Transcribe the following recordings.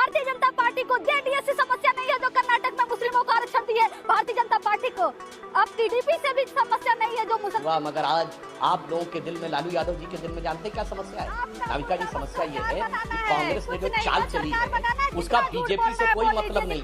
Bharatiya Janata party को JDS से समस्या नहीं है जो कर्नाटक में मुस्लिमों को आरक्षण दिए, भारतीय जनता पार्टी को अब टीडीपी से भी समस्या नहीं है जो मुसलमान। मगर आज आप लोगों के दिल में, लालू यादव जी के दिल में जानते क्या समस्या है? नाविका जी, समस्या ये है कि कांग्रेस ने जो चाल चली है उसका बीजेपी से कोई मतलब नहीं।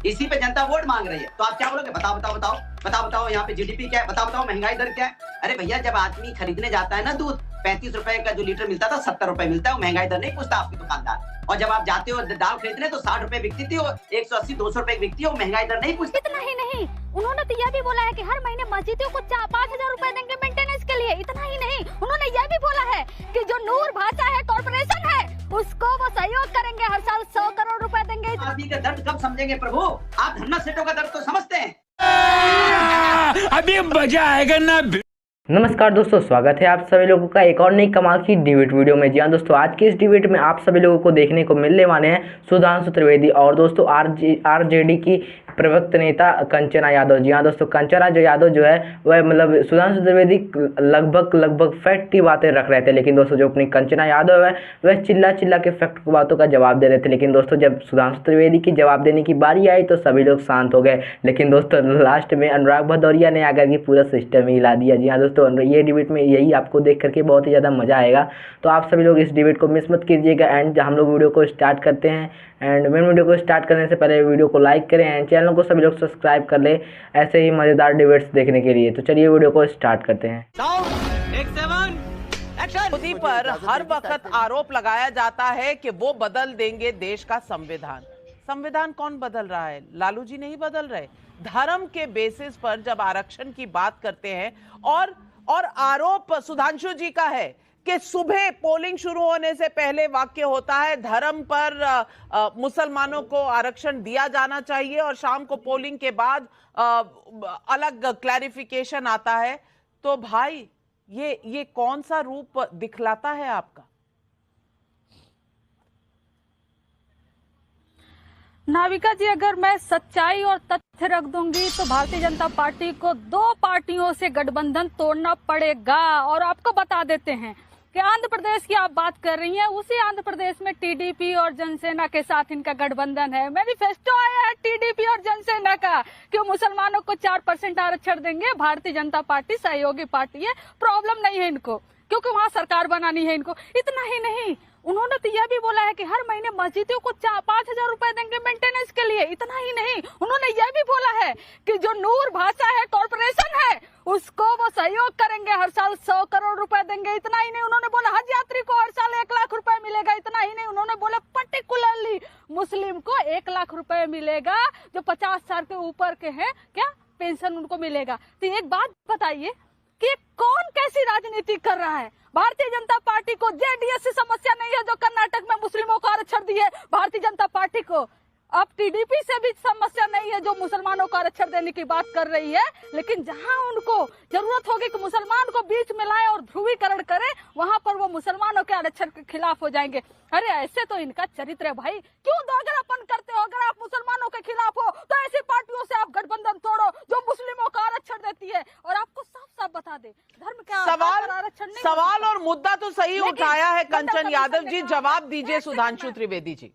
इसी पे जनता वोट मांग रही है, तो आप क्या बोलोगे? बताओ बताओ बताओ बताओ बताओ, यहाँ पे जीडीपी क्या है? बताओ बताओ, महंगाई दर क्या है? अरे भैया, जब आदमी खरीदने जाता है ना दूध, 35 रुपए का जो लीटर मिलता था 70 रुपए मिलता है, वो महंगाई दर नहीं पूछता आपकी दुकानदार। और जब आप जाते हो दाल खरीदने तो 60 रुपए बिकती थी, 180-200 रुपए बिकती है, महंगाई दर नहीं पूछती। इतना ही नहीं, उन्होंने तो यह भी बोला है कि हर महीने मस्जिदों को 5,000 रुपए देंगे मेंटेनेंस के लिए। इतना ही नहीं, उन्होंने यह भी बोला है कि जो नूर भाषा है कॉर्पोरेशन है उसको वो सहयोग करेंगे, हर साल 100 करोड़ रुपए देंगे। आदमी का दर्द कब समझेंगे प्रभु? आप धन्ना सेठों का दर्द तो समझते हैं। अभी मजा आएगा ना। नमस्कार दोस्तों, स्वागत है आप सभी लोगों का एक और नई कमाल की डिबेट वीडियो में। जी हाँ दोस्तों, आज की इस डिबेट में आप सभी लोगों को देखने को मिलने वाले हैं सुधांशु त्रिवेदी और दोस्तों आरजेडी की प्रवक्ता नेता कंचना यादव। जी हाँ दोस्तों, कंचना यादव जो है वह मतलब सुधांशु त्रिवेदी लगभग फैक्ट की बातें रख रहे थे, लेकिन दोस्तों जो अपनी कंचना यादव है वह चिल्ला के फैक्ट की बातों का जवाब दे रहे थे। लेकिन दोस्तों जब सुधांशु त्रिवेदी की जवाब देने की बारी आई तो सभी लोग शांत हो गए। लेकिन दोस्तों लास्ट में अनुराग भदौरिया ने आकर के पूरा सिस्टम ही हिला दिया। जी हाँ दोस्तों, ये डिबेट में यही आपको देख करके बहुत ही ज़्यादा मज़ा आएगा, तो आप सभी लोग इस डिबेट को मिस मत कीजिएगा। एंड हम लोग वीडियो को स्टार्ट करते हैं। एंड मेन वीडियो को स्टार्ट करने से पहले वीडियो को लाइक करें एंड चैनल को सभी लोग सब्सक्राइब कर ले ऐसे ही मज़ेदार डिबेट्स देखने के लिए। तो चलिए वीडियो को स्टार्ट करते हैं। मोदी पर हर वक्त आरोप लगाया जाता है कि वो बदल देंगे देश का संविधान। संविधान कौन बदल रहा है? लालू जी नहीं बदल रहे। धर्म के बेसिस पर जब आरक्षण की बात करते हैं और आरोप सुधांशु जी का है कि सुबह पोलिंग शुरू होने से पहले वाक्य होता है धर्म पर मुसलमानों को आरक्षण दिया जाना चाहिए और शाम को पोलिंग के बाद अलग क्लैरिफिकेशन आता है। तो भाई ये कौन सा रूप दिखलाता है आपका? नाविका जी, अगर मैं सच्चाई और तथ्य रख दूंगी तो भारतीय जनता पार्टी को 2 पार्टियों से गठबंधन तोड़ना पड़ेगा। और आपको बता देते हैं कि आंध्र प्रदेश की आप बात कर रही हैं, उसी आंध्र प्रदेश में टीडीपी और जनसेना के साथ इनका गठबंधन है। मैनिफेस्टो आया है टीडीपी और जनसेना का कि मुसलमानों को 4% आरक्षण देंगे। भारतीय जनता पार्टी सहयोगी पार्टी है, प्रॉब्लम नहीं है इनको, क्योंकि वहां सरकार बनानी है इनको। इतना ही नहीं, उन्होंने तो यह भी बोला है कि हर महीने मस्जिदों को 5,000 रुपए देंगे मेंटेनेंस के लिए। इतना ही नहीं, उन्होंने यह भी बोला है कि जो नूर भाषा है कॉर्पोरेशन है उसको वो सहयोग करेंगे, हर साल 100 करोड़ रुपए देंगे। इतना ही नहीं, उन्होंने बोला हज यात्री को हर साल 1 लाख रुपए मिलेगा। इतना ही नहीं, उन्होंने बोला पर्टिकुलरली मुस्लिम को 1 लाख रुपए मिलेगा, जो 50 साल के ऊपर के हैं, क्या पेंशन उनको मिलेगा। तो एक बात बताइए कि कौन कैसी राजनीति कर रहा है? भारतीय जनता पार्टी को जेडीएस से समस्या नहीं है जो कर्नाटक में मुस्लिमों को आरक्षण दिए। भारतीय जनता पार्टी को अब टीडीपी से भी समस्या नहीं है जो मुसलमानों को आरक्षण देने की बात कर रही है। लेकिन जहां उनको जरूरत होगी कि मुसलमान को बीच में लाए और ध्रुवीकरण करें, वहां पर वो मुसलमानों के आरक्षण के खिलाफ हो जाएंगे। अरे ऐसे तो इनका चरित्र है भाई। क्यों दोगलापन करते हो? अगर आप मुसलमानों के खिलाफ हो तो ऐसी पार्टियों से आप गठबंधन तोड़ो जो मुस्लिमों को आरक्षण देती है। और आपको साफ साफ बता दे, धर्म का आरक्षण नहीं। सवाल और मुद्दा तो सही उठाया है कंचन यादव जी, जवाब दीजिए सुधांशु त्रिवेदी जी।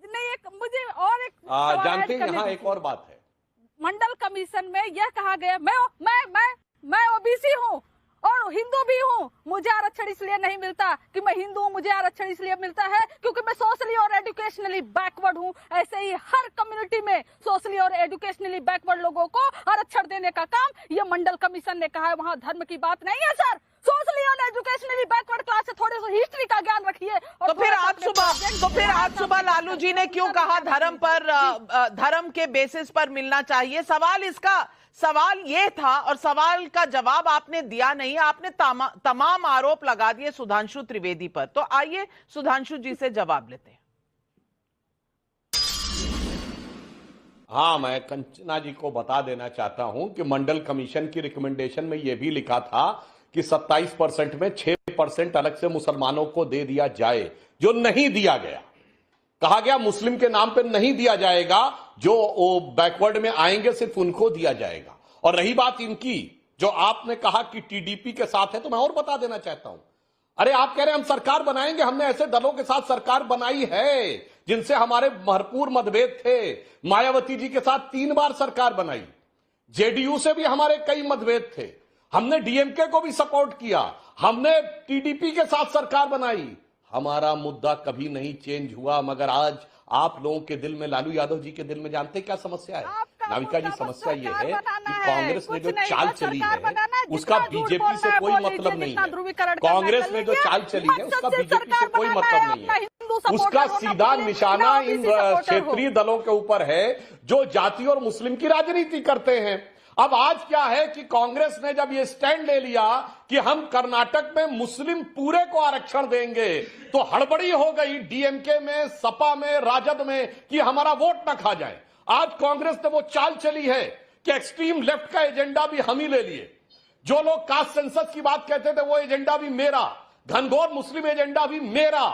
नहीं, एक मुझे और एक जानते हैं, यहाँ एक और बात है। मंडल कमीशन में यह कहा गया, मैं ओबीसी हूँ और हिंदू भी हूँ, मुझे आरक्षण इसलिए नहीं मिलता कि मैं हिंदू हूँ, मुझे आरक्षण इसलिए मिलता है क्योंकि मैं सोशली और एजुकेशनली बैकवर्ड हूँ। ऐसे ही हर कम्युनिटी में सोशली और एजुकेशनली बैकवर्ड लोगों को आरक्षण देने का काम ये मंडल कमीशन ने कहा है। वहाँ धर्म की बात नहीं है सर। सोशली और एजुकेशनली बैकवर्ड क्लास से थोड़े से हिस्ट्री का ज्ञान रखिए। तो फिर आज सुबह लालू जी ने क्यों कहा धर्म के बेसिस पर मिलना चाहिए? सवाल ये था और सवाल का जवाब आपने दिया नहीं। आपने तमाम आरोप लगा दिए सुधांशु त्रिवेदी पर। तो आइए सुधांशु जी से जवाब लेते हैं। हाँ, मैं कंचना जी को बता देना चाहता हूं कि मंडल कमीशन की रिकमेंडेशन में यह भी लिखा था कि 27% में 6% अलग से मुसलमानों को दे दिया जाए, जो नहीं दिया गया। कहा गया मुस्लिम के नाम पर नहीं दिया जाएगा, जो बैकवर्ड में आएंगे सिर्फ उनको दिया जाएगा। और रही बात इनकी, जो आपने कहा कि टीडीपी के साथ है, तो मैं और बता देना चाहता हूं, अरे आप कह रहे हैं हम सरकार बनाएंगे, हमने ऐसे दलों के साथ सरकार बनाई है जिनसे हमारे भरपूर मतभेद थे। मायावती जी के साथ 3 बार सरकार बनाई, जेडीयू से भी हमारे कई मतभेद थे, हमने डीएमके को भी सपोर्ट किया, हमने टीडीपी के साथ सरकार बनाई, हमारा मुद्दा कभी नहीं चेंज हुआ। मगर आज आप लोगों के दिल में, लालू यादव जी के दिल में जानते क्या समस्या है? नाविका जी, समस्या ये है कि कांग्रेस ने जो चाल चली है उसका बीजेपी से कोई मतलब नहीं है। कांग्रेस ने जो चाल चली है उसका बीजेपी से कोई मतलब नहीं है। उसका सीधा निशाना इन क्षेत्रीय दलों के ऊपर है जो जाति और मुस्लिम की राजनीति करते हैं। अब आज क्या है कि कांग्रेस ने जब ये स्टैंड ले लिया कि हम कर्नाटक में मुस्लिम पूरे को आरक्षण देंगे, तो हड़बड़ी हो गई डीएमके में, सपा में, राजद में कि हमारा वोट ना खा जाए। आज कांग्रेस ने वो चाल चली है कि एक्सट्रीम लेफ्ट का एजेंडा भी हम ही ले लिए। जो लोग कास्ट सेंसस की बात कहते थे वो एजेंडा भी मेरा, घनघोर मुस्लिम एजेंडा भी मेरा।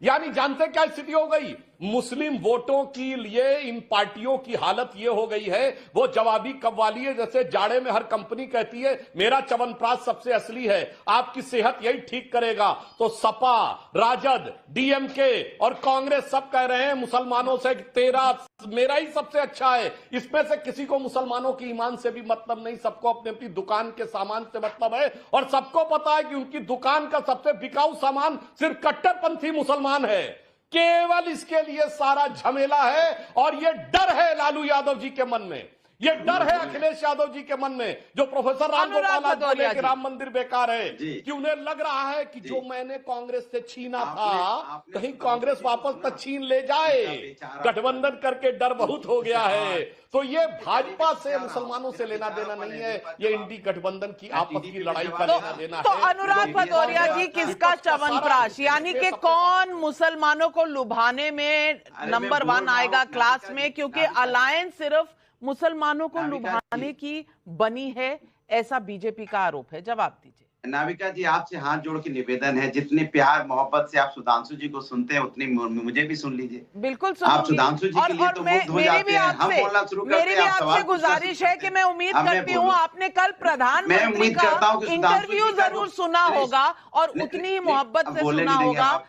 यानी जानते क्या स्थिति हो गई? मुस्लिम वोटों के लिए इन पार्टियों की हालत यह हो गई है, वो जवाबी कव्वाली है। जैसे जाड़े में हर कंपनी कहती है मेरा च्यवनप्राश सबसे असली है, आपकी सेहत यही ठीक करेगा, तो सपा, राजद, डीएमके और कांग्रेस सब कह रहे हैं मुसलमानों से तेरा मेरा ही सबसे अच्छा है। इसमें से किसी को मुसलमानों की ईमान से भी मतलब नहीं, सबको अपनी अपनी दुकान के सामान से मतलब है। और सबको पता है कि उनकी दुकान का सबसे बिकाऊ सामान सिर्फ कट्टरपंथी मुसलमान है। केवल इसके लिए सारा झमेला है और ये डर है लालू यादव जी के मन में, ये डर है अखिलेश यादव जी के मन में, जो प्रोफेसर रामगोपाल बोले कि राम मंदिर बेकार है, कि उन्हें लग रहा है कि जो मैंने कांग्रेस से छीना था कहीं कांग्रेस वापस तक छीन ले जाए। गठबंधन करके डर बहुत हो गया है। तो ये भाजपा से, मुसलमानों से लेना देना नहीं है, ये इंडी गठबंधन की आपस की लड़ाई का लेना देना है। तो अनुराग भदौरिया जी, किसका च्यवनप्राश, यानी कि कौन मुसलमानों को लुभाने में नंबर 1 आएगा क्लास में? क्योंकि अलायंस सिर्फ मुसलमानों को लुभाने की बनी है, ऐसा बीजेपी का आरोप है। जवाब दीजिए। नाविका जी, आपसे हाथ जोड़ के निवेदन है, जितने प्यार मोहब्बत से आप सुधांशु जी को सुनते हैं उतनी मुझे भी सुन लीजिए। बिल्कुल आप सुधांशु जी के लिए तो मुग्ध हो जाते हैं, हम बोलना शुरू करते हैं। मेरी भी आपसे गुजारिश है कि मैं उम्मीद करती हूँ आपने कल प्रधानमंत्री का इंटरव्यू जरूर सुना होगा और उतनी ही मोहब्बत से सुना होगा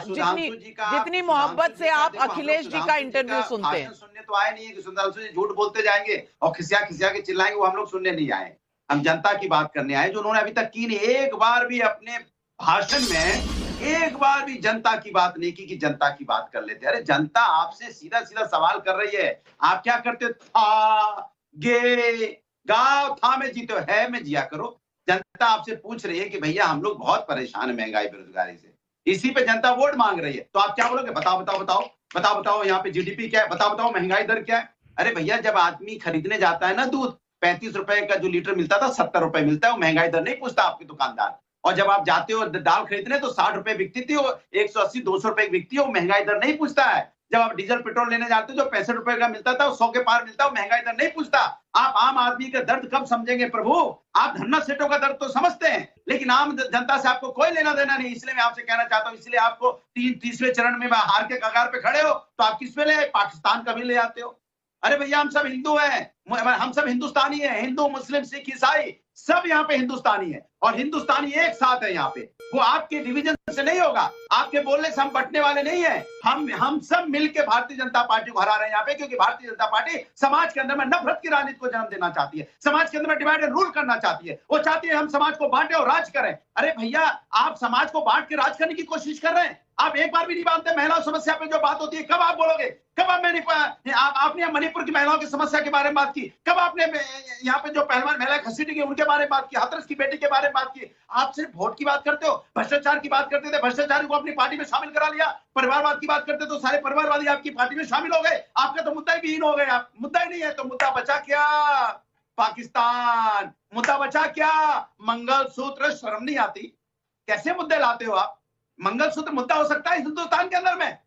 जितनी मोहब्बत से आप अखिलेश जी का इंटरव्यू सुनते हैं। सुनने तो आए नहीं है कि सुधांशु जी झूठ बोलते जाएंगे और खिसिया खिसिया के चिल्लाएंगे, वो हम लोग सुनने नहीं आए। हम जनता की बात करने आए, जो उन्होंने अभी तक की नहीं। एक बार भी अपने भाषण में एक बार भी जनता की बात नहीं की कि जनता की बात कर लेते। अरे जनता आपसे सीधा सीधा सवाल कर रही है, आप क्या करते? था गे गाँव था में जीते, है में जिया करो। जनता आपसे पूछ रही है कि भैया हम लोग बहुत परेशान है महंगाई बेरोजगारी से, इसी पे जनता वोट मांग रही है। तो आप क्या बोलोगे? बताओ बताओ बताओ बताओ बताओ, यहाँ पे जीडीपी क्या है, बताओ बताओ, महंगाई दर क्या है। अरे भैया, जब आदमी खरीदने जाता है ना दूध, 35 रुपए का जो लीटर मिलता था 70 रुपए मिलता है, वो महंगाई दर नहीं पूछता आपके दुकानदार। और जब आप जाते हो दाल खरीदने तो 60 रुपए बिकती थी, वो 180-200 रुपए बिकती है, वो महंगाई दर नहीं पूछता है। जब आप डीजल पेट्रोल लेने जाते हो जो 65 रुपए का मिलता था, वो 100 के पार मिलता है, वो महंगाई दर नहीं पूछता। आप आम आदमी का दर्द कब समझेंगे प्रभु? आप धन्ना सेठों का दर्द तो समझते हैं, लेकिन आम जनता से आपको कोई लेना देना नहीं। इसलिए मैं आपसे कहना चाहता हूँ, इसलिए आपको तीसरे चरण में हार के कगार पे खड़े हो, तो आप किस पे ले? पाकिस्तान का भी ले आते हो। अरे भैया, हम सब हिंदू हैं, हम सब हिंदुस्तानी हैं, हिंदू मुस्लिम सिख ईसाई सब यहाँ पे हिंदुस्तानी है, और हिंदुस्तानी एक साथ है यहाँ पे। वो आपके डिवीजन से नहीं होगा, आपके बोलने से हम बंटने वाले नहीं है। हम सब मिलकर भारतीय जनता पार्टी को हरा रहे हैं यहाँ पे, क्योंकि भारतीय जनता पार्टी समाज के अंदर में नफरत की राजनीति को जन्म देना चाहती है, समाज के अंदर में डिवाइड एंड रूल करना चाहती है। वो चाहती है हम समाज को बांटे और राज करें। अरे भैया, आप समाज को बांट के राज करने की कोशिश कर रहे हैं, आप एक बार भी नहीं बांटते। महिलाओं समस्या पे जो बात होती है, कब आप बोलोगे? कब आपने मणिपुर की महिलाओं की समस्या के बारे में बात की? कब आपने यहाँ पे जो पहलवान महिला घसीटी गई उनके बारे में बात की? हाथरस की बेटी के बारे में बात की? आप सिर्फ वोट की बात करते हो, भ्रष्टाचार की बात करते थे, भ्रष्टाचारी को अपनी पार्टी में शामिल करा लिया। परिवारवाद की बात करते तो सारे परिवारवादी आपकी पार्टी में शामिल हो गए। आपका तो मुद्दा ही विहीन हो गए, आप मुद्दा ही नहीं है। तो मुद्दा बचा क्या? पाकिस्तान। मुद्दा बचा क्या? मंगलसूत्र। शर्म नहीं आती? कैसे मुद्दे लाते हो आप? मंगलसूत्र मुद्दा हो सकता है हिंदुस्तान के अंदर में,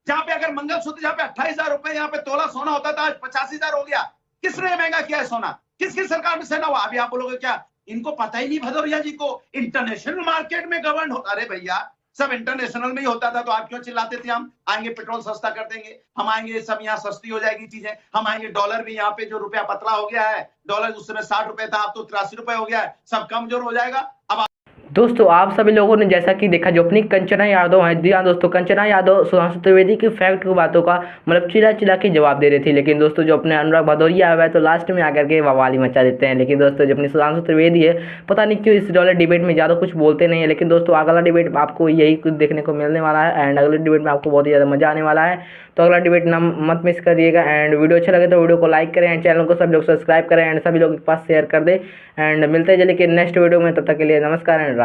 जहां पे अगर मंगलसूत्र जहां पे 28,000 रुपए यहाँ पे तोला सोना होता था, आज 85,000 हो गया। किसने महंगा किया है सोना? किसकी सरकार में सेना हुआ? अभी आप बोलोगे क्या इनको पता ही नहीं भदौरिया जी को इंटरनेशनल मार्केट में गवर्न होता? अरे भैया, सब इंटरनेशनल में ही होता था, तो आप क्यों चिल्लाते थे हम आएंगे पेट्रोल सस्ता कर देंगे, हम आएंगे सब यहाँ सस्ती हो जाएगी चीजें, हम आएंगे डॉलर भी यहाँ पे जो रुपया पतला हो गया है, डॉलर उस समय 60 रुपए था, अब तो 83 रुपए हो गया है, सब कमजोर हो जाएगा। अब दोस्तों आप सभी लोगों ने जैसा कि देखा जो अपनी कंचना यादव है, जी हाँ दोस्तों, कंचना यादव सुधांशु त्रिवेदी की फैक्ट की बातों का मतलब चिल्ला चिल्ला के जवाब दे रही थी, लेकिन दोस्तों जो अपने अनुराग भदौरिया है तो लास्ट में आकर के बवाल ही मचा देते हैं। लेकिन दोस्तों जो अपनी सुधांशु त्रिवेदी है पता नहीं क्यों इस वाले डिबेट में ज़्यादा कुछ बोलते नहीं है। लेकिन दोस्तों अगला डिबेट आपको यही कुछ देखने को मिलने वाला है एंड अगले डिबेट में आपको बहुत ही ज़्यादा मजा आने वाला है। तो अगला डिबेट ना मत मिस करिएगा एंड वीडियो अच्छा लगे तो वीडियो को लाइक करें एंड चैनल को सब लोग सब्सक्राइब करें एंड सभी लोग के पास शेयर कर दें एंड मिलते हैं जल्दी के नेक्स्ट वीडियो में। तब तक के लिए नमस्कार एंड राधे।